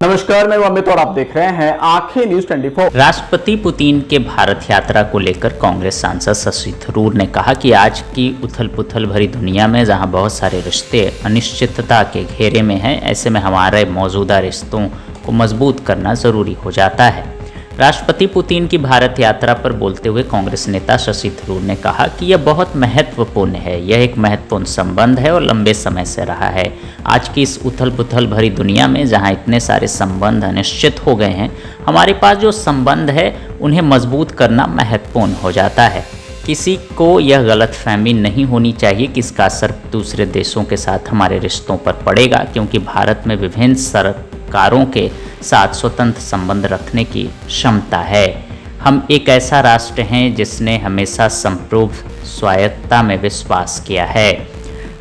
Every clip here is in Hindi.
नमस्कार, मैं अमित और आप देख रहे हैं आंखें न्यूज 24। राष्ट्रपति पुतिन के भारत यात्रा को लेकर कांग्रेस सांसद शशि थरूर ने कहा कि आज की उथल पुथल भरी दुनिया में जहां बहुत सारे रिश्ते अनिश्चितता के घेरे में हैं, ऐसे में हमारे मौजूदा रिश्तों को मजबूत करना जरूरी हो जाता है। राष्ट्रपति पुतिन की भारत यात्रा पर बोलते हुए कांग्रेस नेता शशि थरूर ने कहा कि यह बहुत महत्वपूर्ण है। यह एक महत्वपूर्ण संबंध है और लंबे समय से रहा है। आज की इस उथल पुथल भरी दुनिया में जहां इतने सारे संबंध अनिश्चित हो गए हैं, हमारे पास जो संबंध है उन्हें मजबूत करना महत्वपूर्ण हो जाता है। किसी को यह गलतफहमी नहीं होनी चाहिए कि इसका असर दूसरे देशों के साथ हमारे रिश्तों पर पड़ेगा, क्योंकि भारत में विभिन्न सरकारों के साथ स्वतंत्र संबंध रखने की क्षमता है। हम एक ऐसा राष्ट्र हैं जिसने हमेशा संप्रभु स्वायत्तता में विश्वास किया है।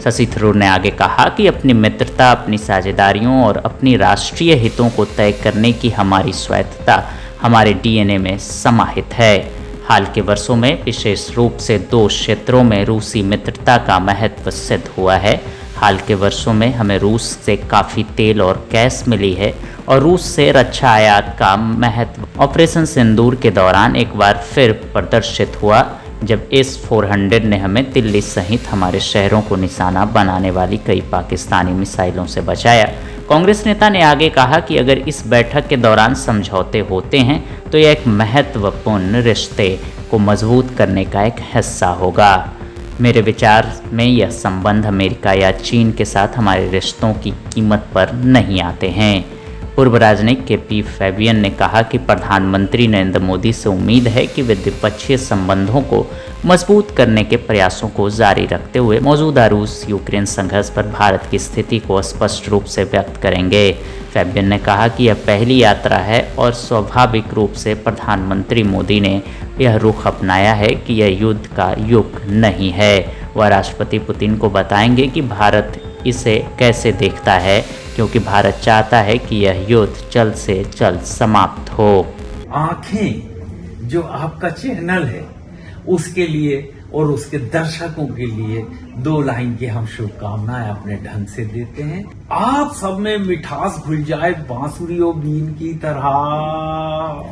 शशि थरूर ने आगे कहा कि अपनी मित्रता, अपनी साझेदारियों और अपनी राष्ट्रीय हितों को तय करने की हमारी स्वायत्तता हमारे डीएनए में समाहित है। हाल के वर्षों में विशेष रूप से 2 क्षेत्रों में रूसी मित्रता का महत्व सिद्ध हुआ है। हाल के वर्षों में हमें रूस से काफ़ी तेल और गैस मिली है और रूस से रक्षा आयात का महत्व ऑपरेशन सिंदूर के दौरान एक बार फिर प्रदर्शित हुआ, जब S-400 ने हमें दिल्ली सहित हमारे शहरों को निशाना बनाने वाली कई पाकिस्तानी मिसाइलों से बचाया। कांग्रेस नेता ने आगे कहा कि अगर इस बैठक के दौरान समझौते होते हैं तो यह एक महत्वपूर्ण रिश्ते को मजबूत करने का एक हिस्सा होगा। मेरे विचार में यह संबंध अमेरिका या चीन के साथ हमारे रिश्तों की कीमत पर नहीं आते हैं। पूर्व राजनयिक KP फैबियन ने कहा कि प्रधानमंत्री नरेंद्र मोदी से उम्मीद है कि वे द्विपक्षीय संबंधों को मजबूत करने के प्रयासों को जारी रखते हुए मौजूदा रूस यूक्रेन संघर्ष पर भारत की स्थिति को स्पष्ट रूप से व्यक्त करेंगे। फैबियन ने कहा कि यह पहली यात्रा है और स्वाभाविक रूप से प्रधानमंत्री मोदी ने यह रुख अपनाया है कि यह युद्ध का युग नहीं है। वह राष्ट्रपति पुतिन को बताएंगे कि भारत इसे कैसे देखता है, क्योंकि भारत चाहता है कि यह युद्ध जल्द से जल्द समाप्त हो। आंखें जो आपका चैनल है उसके लिए और उसके दर्शकों के लिए 2 लाइन की हम शुभकामनाएं अपने ढंग से देते हैं। आप सब में मिठास घुल जाए बांसुरी और बीन की तरह,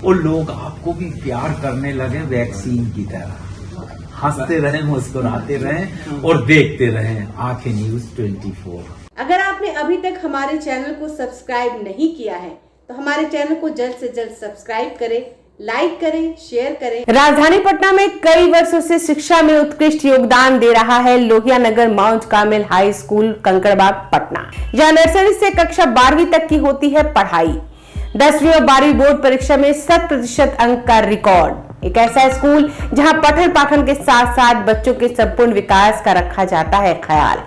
और लोग आपको भी प्यार करने लगे वैक्सीन की तरह। हंसते रहें, मुस्कुराते रहें और देखते रहें आंखें न्यूज 24। अगर आपने अभी तक हमारे चैनल को सब्सक्राइब नहीं किया है तो हमारे चैनल को जल्द से जल्द सब्सक्राइब करें, लाइक करें, शेयर करें। राजधानी पटना में कई वर्षों से शिक्षा में उत्कृष्ट योगदान दे रहा है Lohia Nagar Mount Carmel high school Kankarbagh Patna, जहां नर्सरी से कक्षा 12वीं तक की होती है पढ़ाई। 10वीं और 12वीं बोर्ड परीक्षा में 100% अंक का रिकॉर्ड। एक ऐसा स्कूल जहां पठन पाठन के साथ साथ बच्चों के संपूर्ण विकास का रखा जाता है ख्याल।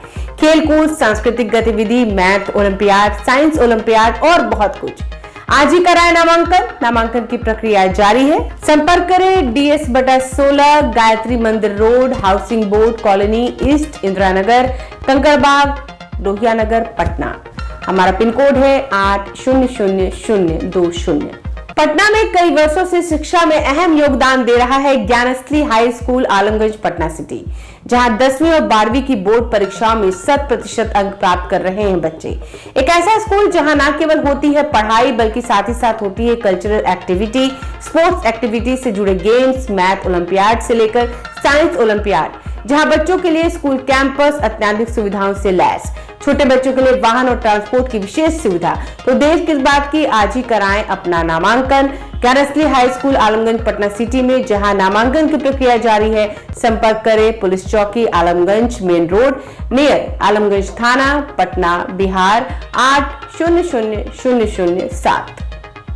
खेलकूद, सांस्कृतिक गतिविधि, मैथ ओलंपियाड, साइंस ओलंपियाड और बहुत कुछ। आज ही कराए नामांकन की प्रक्रिया जारी है। संपर्क करें DS/16 Gayatri Mandir road, housing board colony east, Indira Nagar, Kankarbagh, Lohia Nagar, Patna. हमारा पिन कोड है 800020। पटना में कई वर्षों से शिक्षा में अहम योगदान दे रहा है Gyansthali high school Alamganj Patna city, जहां 10वीं और 12वीं की बोर्ड परीक्षाओं में 100% अंक प्राप्त कर रहे हैं बच्चे। एक ऐसा स्कूल जहां न केवल होती है पढ़ाई बल्कि साथ ही साथ होती है कल्चरल एक्टिविटी, स्पोर्ट्स एक्टिविटी से जुड़े गेम्स, मैथ ओलंपियाड से लेकर साइंस ओलंपियाड, जहां बच्चों के लिए स्कूल कैंपस अत्याधुनिक सुविधाओं से लैस, छोटे बच्चों के लिए वाहन और ट्रांसपोर्ट की विशेष सुविधा। तो देर किस बात की, आज ही कराएं अपना नामांकन Gyansthali high school Alamganj Patna city में, जहां नामांकन की प्रक्रिया जारी है। संपर्क करें पुलिस चौकी Alamganj main road near Alamganj थाना, पटना, बिहार 800007।